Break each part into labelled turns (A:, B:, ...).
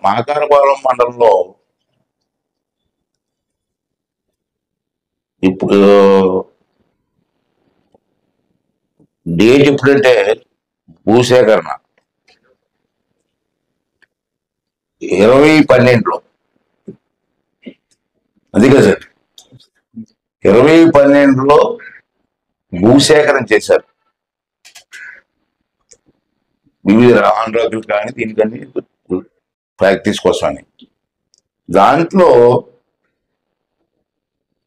A: మహకారపాలెం మండలంలో ఇప్పుడు డేట్ ఎప్పుడంటే భూసేకరణ 2012లో, అది కదా సార్, 2012లో భూసేకరణ చేశారు. వివిధ ఆంధ్రాకులు కానీ దీనికని ప్రాక్టీస్ కోసమని. దాంట్లో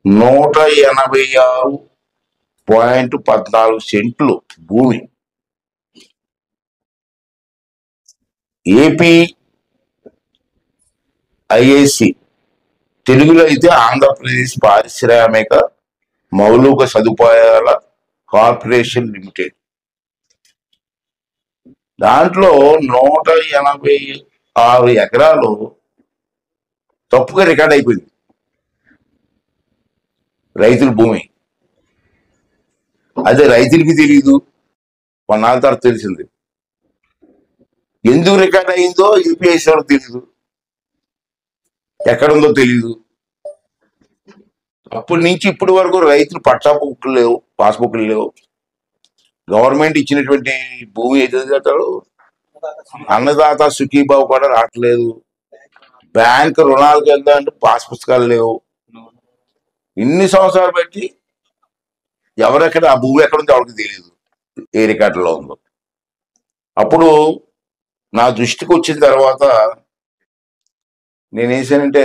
A: 186.14 సెంట్లు భూమి ఏపీ ఐఐసి, తెలుగులో అయితే ఆంధ్రప్రదేశ్ పారిశ్రామిక మౌలిక సదుపాయాల కార్పొరేషన్ లిమిటెడ్, దాంట్లో 186 ఎకరాలు తప్పుగా రికార్డ్ అయిపోయింది. రైతుల భూమి, అదే రైతులకి తెలియదు, కొన్నాళ్ళ తర్వాత తెలిసింది. ఎందుకు రికార్డ్ అయిందో యూపీఎస్సీ వాళ్ళకి తెలియదు, ఎక్కడుందో తెలియదు. అప్పటి నుంచి ఇప్పటి వరకు రైతులు పట్టా బుక్లు లేవు, పాస్బుక్లు లేవు. గవర్నమెంట్ ఇచ్చినటువంటి భూమి ఏదైతే అన్నదాత సుఖీబాబు కూడా రావట్లేదు. బ్యాంక్ రుణాలకు వెళ్దామంటే పాస్ పుస్తకాలు లేవు. ఇన్ని సంవత్సరాలు బట్టి ఎవరెక్కడ ఆ భూమి ఎక్కడుందో ఎవరికి తెలియదు, ఏ రికార్డులో ఉందో. అప్పుడు నా దృష్టికి వచ్చిన తర్వాత నేను వేసానంటే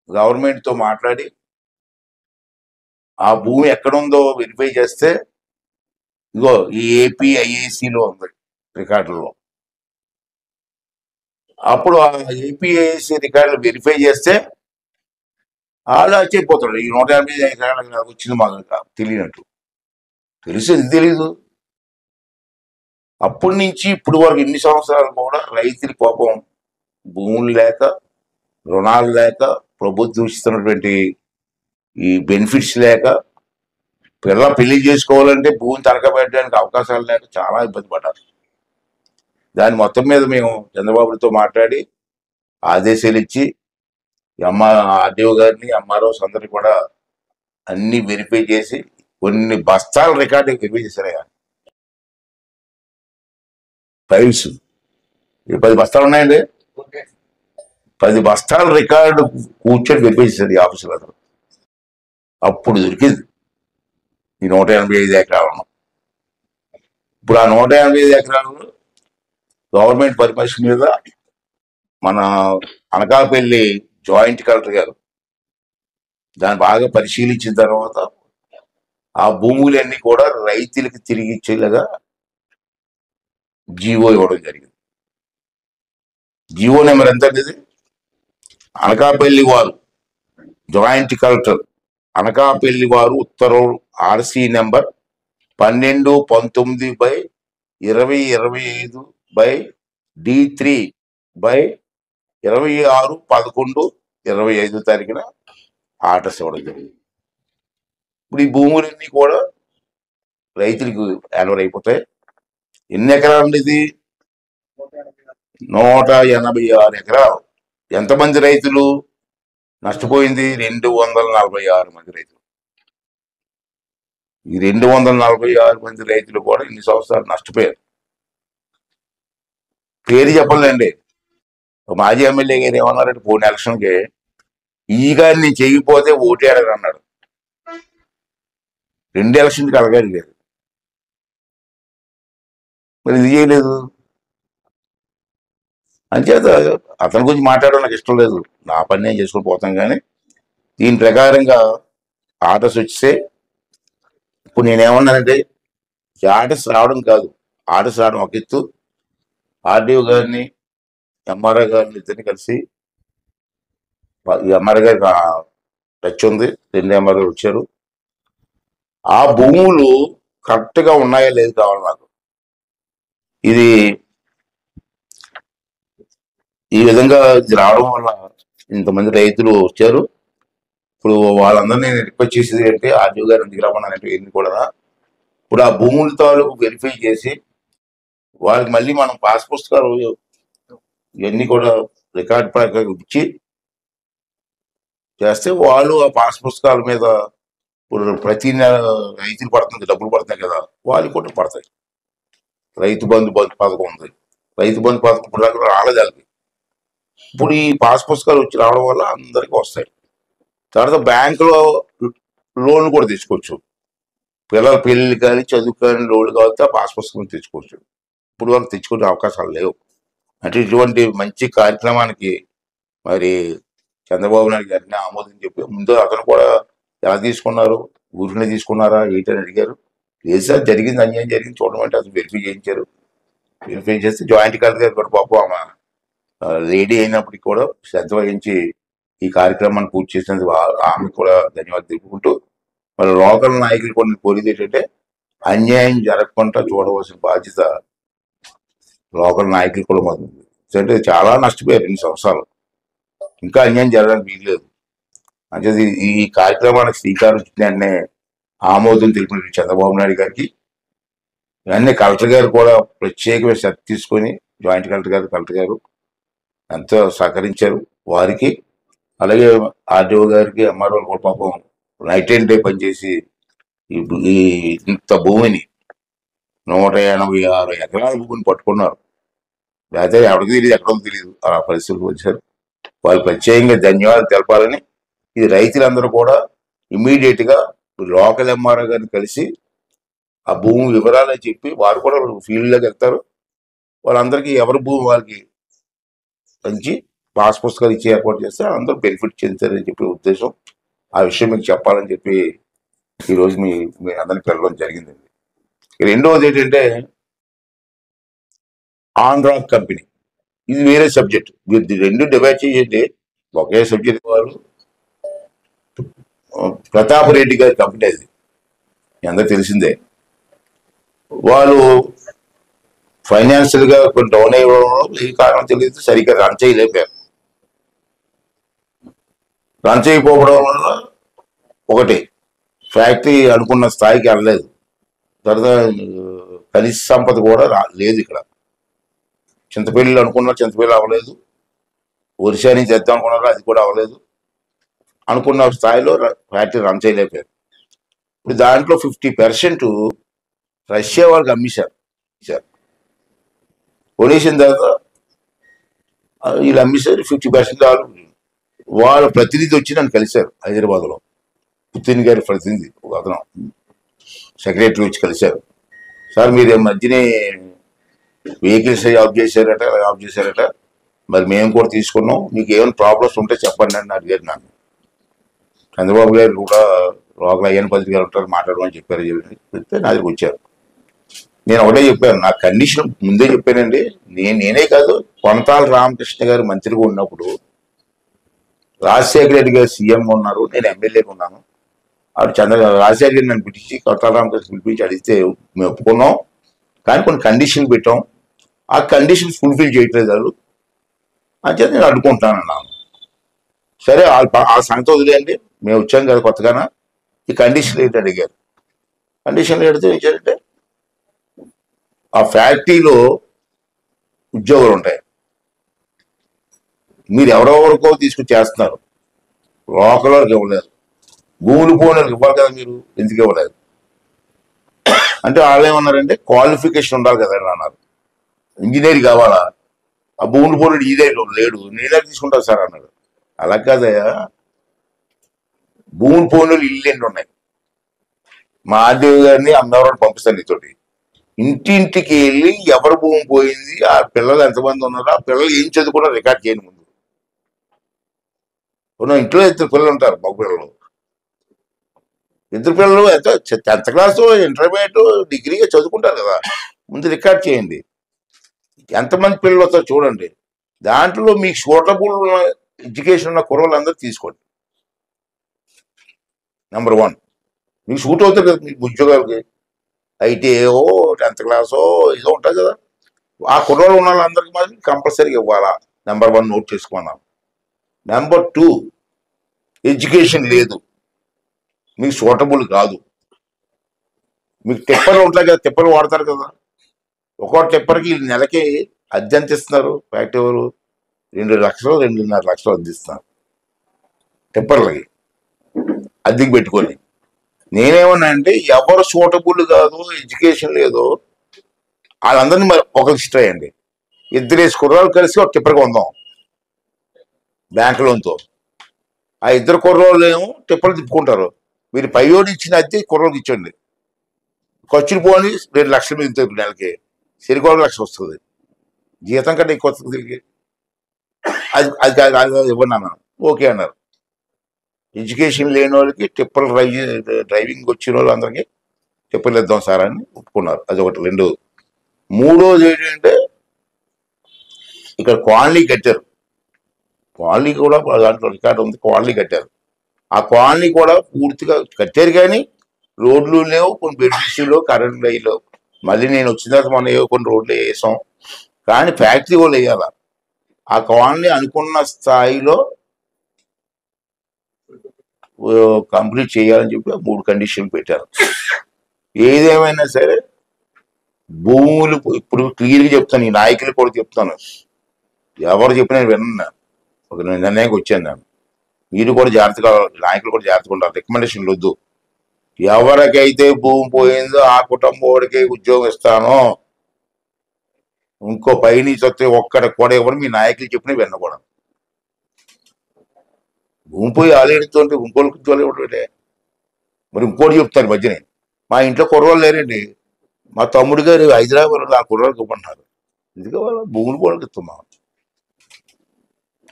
A: గవర్నమెంట్తో మాట్లాడి ఆ భూమి ఎక్కడుందో వెరిఫై చేస్తే ఇగో ఈ ఏపీ ఐఐసిలో ఉంది రికార్డుల్లో. అప్పుడు ఆ ఏపీఐసి రికార్డులు వెరిఫై చేస్తే వాళ్ళు ఆశ్చర్యపోతాడు, ఈ 150 ఎకరాలకు వచ్చింది మాకు తెలియనట్టు. తెలుసు, ఇది తెలీదు. అప్పటి నుంచి ఇప్పటి వరకు ఇన్ని సంవత్సరాలు కూడా రైతుల పాపం భూములు లేక, రుణాలు లేక, ప్రభుత్వం ఇస్తున్నటువంటి ఈ బెనిఫిట్స్ లేక, పెళ్లి చేసుకోవాలంటే భూమిని తనఖా పెట్టడానికి అవకాశాలు లేక చాలా ఇబ్బంది పడ్డారు. దాని మొత్తం మీద మేము చంద్రబాబుతో మాట్లాడి ఆదేశాలు ఇచ్చి ఆర్డీఓ గారిని, ఎంఆర్ఓస్ అందరినీ కూడా అన్ని వెరిఫై చేసి కొన్ని బస్తాల రికార్డు వెరిఫై చేశారయ్యా. ఫైల్స్ 10 బస్తాలు ఉన్నాయండి. 10 బస్తాల రికార్డు కూర్చొని వెరిఫై చేశారు ఈ ఆఫీసులో. అప్పుడు దొరికింది ఈ 185 ఎకరాలను. ఇప్పుడు ఆ 185 ఎకరాలు గవర్నమెంట్ పర్మిషన్ మీద మన అనకాపల్లి జాయింట్ కలెక్టర్ గారు దాన్ని బాగా పరిశీలించిన తర్వాత ఆ భూములన్నీ కూడా రైతులకు తిరిగి ఇచ్చేలాగా జీవో ఇవ్వడం జరిగింది. జీవో నెంబర్ ఎంత అనేది, అనకాపల్లి వారు జాయింట్ కలెక్టర్ అనకాపల్లి వారు ఉత్తర్వులు ఆర్సీ నెంబర్ 12/19/2025/D3/26/11/25 తారీఖున ఆర్డర్స్ ఇవ్వడం జరిగింది. ఇప్పుడు ఈ భూములన్నీ కూడా రైతులకు యాన్వర్ అయిపోతాయి. ఎన్ని ఎకరాలు ఇది? 186 ఎకరాలు. ఎంతమంది రైతులు నష్టపోయింది? 246 మంది రైతులు. ఈ 246 మంది రైతులు కూడా ఇన్ని సంవత్సరాలు నష్టపోయారు. పేరు చెప్పలేండి. మాజీ ఎమ్మెల్యే గారు ఏమన్నారంటే పోయిన ఎలక్షన్కి, ఈ గారిని నేను చేయకపోతే ఓటేడని అన్నాడు. 2 ఎలక్షన్కి అడగాలి లేదు, మరి ఇది చేయలేదు. అంచేత అతని గురించి మాట్లాడడం నాకు ఇష్టం లేదు, నా పని నేను చేసుకుని పోతాం. కానీ దీని ప్రకారంగా ఆర్డర్స్ వచ్చేస్తే ఇప్పుడు నేనేమన్నానంటే ఈ ఆర్డర్స్ రావడం కాదు, ఆర్డర్స్ రావడం ఒక ఎత్తు. ఆర్డీఓ గారిని, ఎంఆర్ఓ గారిని ఇద్దరిని కలిసి, ఎంఆర్ఓ గారికి టచ్ ఉంది, 2 ఎంఆర్ఓ వచ్చారు. ఆ భూములు కరెక్ట్గా ఉన్నాయా లేదు కావాలి నాకు. ఇది ఈ విధంగా ఇది రావడం వల్ల ఇంతమంది రైతులు వచ్చారు. ఇప్పుడు వాళ్ళందరినీ నేను రిక్వెస్ట్ చేసేది అంటే ఆర్డీఓ గారు ఎందుకు రమ్మన్నారంటే ఏంటి కూడా ఇప్పుడు ఆ భూముల తాలూకు వెరిఫై చేసి వాళ్ళకి మళ్ళీ మనం పాస్ పుస్తకాలు ఇవన్నీ కూడా రికార్డ్ ప్రకారం ఇచ్చి చేస్తే వాళ్ళు ఆ పాస్ పుస్తకాల మీద ఇప్పుడు ప్రతి నెల రైతులు పడుతుంది డబ్బులు పడుతున్నాయి కదా వాళ్ళు కూడా పడతాయి. రైతు బంధు పథకం ఉంది, రైతు బంధు పథకం ఇప్పుడు రాలేదు వాళ్ళకి. ఇప్పుడు ఈ పాస్ పుస్తకాలు వచ్చి రావడం వల్ల అందరికీ వస్తాయి. తర్వాత బ్యాంకులో లోన్ కూడా తెచ్చుకోవచ్చు. పిల్లల పెళ్లి కానీ చదువు కానీ లోన్లు కావాలంటే ఆ పాస్ పుస్తకం తెచ్చుకోవచ్చు. ఇప్పుడు వరకు తెచ్చుకునే అవకాశాలు లేవు. అంటే ఇటువంటి మంచి కార్యక్రమానికి మరి చంద్రబాబు నాయుడు గారిని ఆమోదం చెప్పి ముందు అతను కూడా ఎలా తీసుకున్నారు, ఊరినే తీసుకున్నారా ఏంటని అడిగారు. లేదు సార్ జరిగింది, అన్యాయం జరిగింది చూడడం అంటే అసలు వెరిఫై చేయించారు. వెరిఫై చేస్తే జాయింట్ కలెక్టర్ గారు కూడా పాపం ఆమె లేడీ అయినప్పటికీ కూడా శ్రద్ధ వహించి ఈ కార్యక్రమాన్ని పూర్తి చేసినందుకు ఆమెకు కూడా ధన్యవాదాలు తెలుపుకుంటూ మరి లోకల్ నాయకులు కొన్ని కోరేది ఏంటంటే అన్యాయం జరగకుండా చూడవలసిన బాధ్యత లోకల్ నాయకులు కూడా మాకు. అంటే చాలా నష్టపోయారు 2 సంవత్సరాలు, ఇంకా అన్యాయం జరగడానికి వీల్లేదు. అంటే ఈ కార్యక్రమానికి శ్రీకారం చుట్టినే ఆమోదం తెలిపిన చంద్రబాబు నాయుడు గారికి ఇవన్నీ కలెక్టర్ గారు కూడా ప్రత్యేకమైన శ్రద్ధ తీసుకొని జాయింట్ కలెక్టర్ గారు ఎంతో సహకరించారు వారికి. అలాగే ఆర్డీఓ గారికి ఎంఆర్ఓ కూడా పాపం నైట్ అండ్ డే పనిచేసి ఈ ఇంత భూమిని 186 ఎకరాల భూమిని పట్టుకున్నారు. లేకపోతే ఎవరికి తెలియదు, ఎక్కడో తెలియదు, ఆ పరిస్థితులకు వచ్చారు. వాళ్ళు ప్రత్యేకంగా ధన్యవాదాలు తెలపాలని ఇది రైతులందరూ కూడా ఇమీడియట్ గా లోకల్ ఎంఆర్ఓ గారిని కలిసి ఆ భూమి వివరాలని చెప్పి వారు కూడా ఫీల్డ్ లోకి వెళ్తారు. వాళ్ళందరికీ ఎవరి భూమి వాళ్ళకి పంచి పాస్ పుస్తకాలు ఇచ్చి ఏర్పాటు చేస్తే అందరూ బెనిఫిట్ చెందుతారని చెప్పి ఉద్దేశం. ఆ విషయం మీకు చెప్పాలని చెప్పి ఈరోజు మీ అందరికి వెళ్ళడం జరిగిందండి. రెండవది ఏంటంటే ఆంధ్రా కంపెనీ, ఇది వేరే సబ్జెక్ట్. మీరు రెండు డివైడ్ చేయండి, ఒకే సబ్జెక్ట్. వారు ప్రతాప్ రెడ్డి గారి కంపెనీ, అది అందరికి తెలిసిందే. వాళ్ళు ఫైనాన్షియల్ గా కొన్ని డౌన్ అయ్యడం ఏ కారణం తెలియదు, సరిగ్గా రన్ చేయలేపారు. రన్ చేయకపోవడం వల్ల ఒకటి ఫ్యాక్టరీ అనుకున్న స్థాయికి వెళ్ళలేదు. తర్వాత ఖనిజ సంపద కూడా లేదు ఇక్కడ. చింతపల్లి అనుకున్న చింతపల్లి అవ్వలేదు, ఒరిస్సా నుంచి తెద్దాం అనుకున్నారు, అది కూడా అవ్వలేదు. అనుకున్న స్థాయిలో ఫ్యాక్టరీ రన్ చేయలేపారు. ఇప్పుడు దాంట్లో 50% రష్యా వాళ్ళకి అమ్మేశారు. కొనేసిన తర్వాత వీళ్ళు అమ్మేశారు 50%. వాళ్ళ ప్రతినిధి వచ్చి నన్ను కలిశారు హైదరాబాద్లో. పుతిన్ గారి ప్రతినిధి అతను సెక్రటరీ వచ్చి కలిశారు. సార్ మీరు మధ్యనే వెహికల్స్ ఆఫ్ చేశారట, మరి మేము కూడా తీసుకున్నాం, మీకు ఏమైనా ప్రాబ్లమ్స్ ఉంటే చెప్పండి అని అడిగారు నన్ను. చంద్రబాబు గారు కూడా లోకల్ అయ్యన్ పత్రిక గారు ఉంటారు, మాట్లాడమని చెప్పారు. చెప్తే నా దగ్గరికి వచ్చారు. నేను ఒకటే చెప్పాను, నా కండిషన్ ముందే చెప్పానండి. నేనే కాదు, కొనతాల రామకృష్ణ గారు మంత్రిగా ఉన్నప్పుడు రాజశేఖర రెడ్డి గారు సీఎం ఉన్నారు, నేను ఎమ్మెల్యేగా ఉన్నాను. ఆవిడ రాజశేఖర రెడ్డి నన్ను పిలిచి కొనతాల రామకృష్ణ పిలిపించి అడిగితే మేము ఒప్పుకున్నాం, కానీ కొన్ని కండిషన్ పెట్టాం, ఆ కండిషన్ ఫుల్ఫిల్ చేయట్లేదు వాళ్ళు అంటే నేను అడ్డుకుంటానన్నాను. సరే ఆ సంగతి వదిలేయండి, మేము వచ్చాం కదా కొత్తగానా, ఈ కండిషన్ ఏంటి అడిగారు. కండిషన్లు పెడితే ఏంటంటే ఆ ఫ్యాక్టరీలో ఉద్యోగాలు ఉంటాయి, మీరు ఎవరెవరికో తీసుకుని చేస్తున్నారు, లోకల్ వాళ్ళకి ఇవ్వలేదు, భూములు పోనీకి ఇవ్వాలి కదా, మీరు ఎందుకు ఇవ్వలేదు అంటే వాళ్ళు ఏమన్నారంటే క్వాలిఫికేషన్ ఉండాలి కదా అన్నారు. ఇంజనీర్ కావాలా, ఆ భూములు పోనీ ఇంజనీర్ లేడు, నేనే తీసుకుంటాను సార్ అన్నాడు. అలా కాదయా, భూములు పోనీ ఇల్లు ఎన్ని ఉన్నాయి, మా ఆర్డీఓ గారిని అమ్మేవారిని పంపిస్తాను నీతోటి, ఇంటింటికి వెళ్ళి ఎవరు భూమి పోయింది, ఆ పిల్లలు ఎంతమంది ఉన్నారు, ఆ పిల్లలు ఏం చదువుకున్నా రికార్డ్ చేయని ముందు. ఇంట్లో 2 పిల్లలు ఉంటారు, మగ పిల్లలు, 2 పిల్లలు ఎంత 10th క్లాసు ఇంటర్మీడియట్ డిగ్రీగా చదువుకుంటారు కదా, ముందు రికార్డ్ చేయండి. ఎంతమంది పిల్లలు వస్తారో చూడండి, దాంట్లో మీకు సూటబుల్ ఎడ్యుకేషన్ ఉన్న కుర్రలందరూ తీసుకోండి. నెంబర్ 1 మీకు సూట్ అవుతుంది కదా మీకు ఉద్యోగాలకి. ఐటీఓ 10th క్లాసో ఏదో ఉంటుంది కదా, ఆ కుర్రలు ఉన్న వాళ్ళందరికీ మాత్రం కంపల్సరీగా ఇవ్వాలా. నెంబర్ 1 నోట్ చేసుకున్నాం. నెంబర్ 2 ఎడ్యుకేషన్ లేదు, మీకు సూటబుల్ కాదు. మీకు టిప్పర్లు ఉంటాయి కదా, టిప్పర్లు వాడతారు కదా, ఒక్కో టిప్పర్కి నెలకి అద్దె ఎంత ఇస్తున్నారు ఫ్యాక్టరీ ఎవరు? 2 లక్షలు 2.5 లక్షలు అద్దెస్తున్నారు టిప్పర్లకి, అద్దెకి పెట్టుకొని. నేనేమన్నా అంటే ఎవరు సూటబుల్ కాదు, ఎడ్యుకేషన్ లేదు, వాళ్ళందరినీ మరి ఒకరికి ఇష్టం అయ్యండి. 2 కుర్రాళ్ళు కలిసి ఒక టిప్పర్ కొందాం బ్యాంక్ లోన్తో. ఆ 2 కుర్రోళ్ళు ఏమో టిప్పర్లు తిప్పుకుంటారు, మీరు పైయోడు ఇచ్చిన అద్దె కుర్రోళ్ళకి ఇచ్చండి, ఖర్చులు పోని 2 లక్షలు మిగులుతాయి నెలకి, సరికోవ 1 లక్ష వస్తుంది, జీతం కంటే ఎక్కువ వస్తుంది తిరిగి. అది ఇవ్వండి అన్నాను, ఓకే అన్నారు. ఎడ్యుకేషన్ లేని వాళ్ళకి టిప్పర్లు డ్రైవింగ్ వచ్చిన వాళ్ళు అందరికీ టిప్పర్లు ఇద్దాం సార్ అని ఒప్పుకున్నారు. అది ఒకటి. 2, మూడోది ఏంటంటే ఇక్కడ కాలనీ కట్టారు, కాలనీ కూడా దాంట్లో రికార్డు ఉంది, కాలనీ కట్టారు. ఆ కాలనీ కూడా పూర్తిగా కట్టారు కానీ రోడ్లు లేవు, కొన్ని బెడ్షీట్స్ లేవు, కరెంట్ లేవు. మళ్ళీ నేను వచ్చిన తర్వాత మనం ఏవో కొన్ని రోడ్లు వేసాం, కానీ ఫ్యాక్టరీ వాళ్ళు వేయాల. ఆ కాలనీ అనుకున్న స్థాయిలో కంప్లీట్ చేయాలని చెప్పి 3 కండిషన్లు పెట్టారు. ఏదేమైనా సరే భూములు ఇప్పుడు క్లియర్గా చెప్తాను, ఈ నాయకులు కూడా చెప్తాను, ఎవరు చెప్పినా విన్నా, ఒక నిర్ణయానికి వచ్చాను నేను. మీరు కూడా జాగ్రత్తగా, నాయకులు కూడా జాగ్రత్తగా ఉండాలి, రికమెండేషన్లు వద్దు. ఎవరికైతే భూమి పోయిందో ఆ కుటుంబానికి ఉద్యోగం ఇస్తానో, ఇంకో పైనుంచి వస్తే ఒక్కడ కూడా ఎవరు మీ నాయకులు చెప్పినా వినకూడదు. భూమి పోయి ఆలేడుతుంటే ఇంకోళ్ళకి ఉద్యోగాలు ఇవ్వడే. మరి ఇంకోటి చెప్తారు మధ్యనే, మా ఇంట్లో కుర్రోళ్ళు లేరండి, మా తమ్ముడు గారు హైదరాబాద్ ఆ కుర్రోళ్ళకి ఇవ్వమంటున్నారు, ఎందుకు వాళ్ళ భూములు కూడా ఇస్తున్నాం.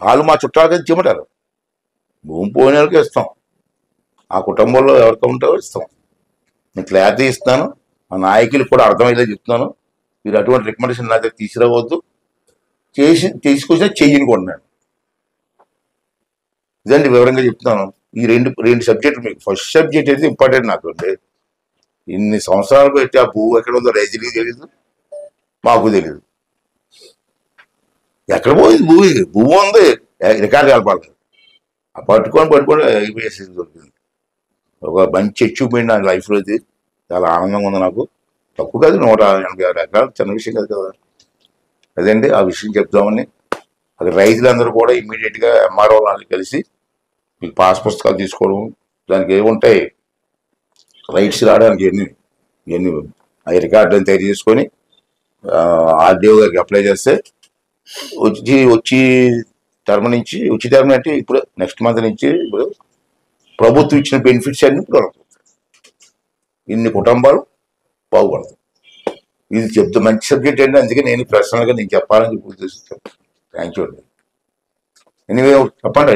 A: వాళ్ళు మా చుట్టాలకి ఇచ్చేయమంటారు, భూమి పోయిన వాళ్ళకి ఇస్తాం, ఆ కుటుంబంలో ఎవరికి ఉంటే ఇస్తాం. నేను క్లారిటీ ఇస్తున్నాను, మా నాయకులకు కూడా అర్థమయ్యేలా చెప్తున్నాను. మీరు అటువంటి రికమెండేషన్ నా దగ్గర తీసుకురావద్దు, తీసుకొచ్చినా చెయ్యని కూడా నేను. ఇదండి వివరంగా చెప్తున్నాను. ఈ రెండు సబ్జెక్టులు మీకు. ఫస్ట్ సబ్జెక్ట్ అయితే ఇంపార్టెంట్ నాకు. అంటే ఇన్ని సంవత్సరాలు పెట్టి ఆ భూమి ఎక్కడ ఉందో రైతులకి తెలియదు, మాకు తెలియదు. ఎక్కడ పోయింది భూమి? భూమి ఉంది, రికార్డు కలపాలి. ఆ పట్టుకొని ఐపీఎస్ దొరికింది. ఒక మంచి అచీవ్మెంట్ నా లైఫ్లో అయితే. చాలా ఆనందంగా ఉంది నాకు. తక్కువ కాదు, 186 ఎకరాలు చిన్న విషయం కాదు కదా. అదండి ఆ విషయం చెప్దామని. అక్కడ రైతులందరూ కూడా ఇమ్మీడియట్గా ఎంఆర్ఓ వాళ్ళని కలిసి మీకు పాస్ పుస్తకాలు తీసుకోవడం, దానికి ఏముంటాయి రైట్స్ రావడానికి ఇవన్నీ అవి రికార్డులను తయారు చేసుకొని ఆర్డీఓ గారికి అప్లై చేస్తే వచ్చి టర్మ్ నుంచి, వచ్చి టర్మ్ అంటే ఇప్పుడు నెక్స్ట్ మంత్ నుంచి ఇప్పుడు ప్రభుత్వం ఇచ్చిన బెనిఫిట్స్ అన్ని దొరుకుతాయి. ఇన్ని కుటుంబాలు బాగుపడతాయి. ఇది చెప్తే మంచి సబ్జెక్ట్ అండి, అందుకే నేను పర్సనల్గా నేను చెప్పాలని చెప్పి. థ్యాంక్ యూ అండి. ఎనీవే చెప్పండి.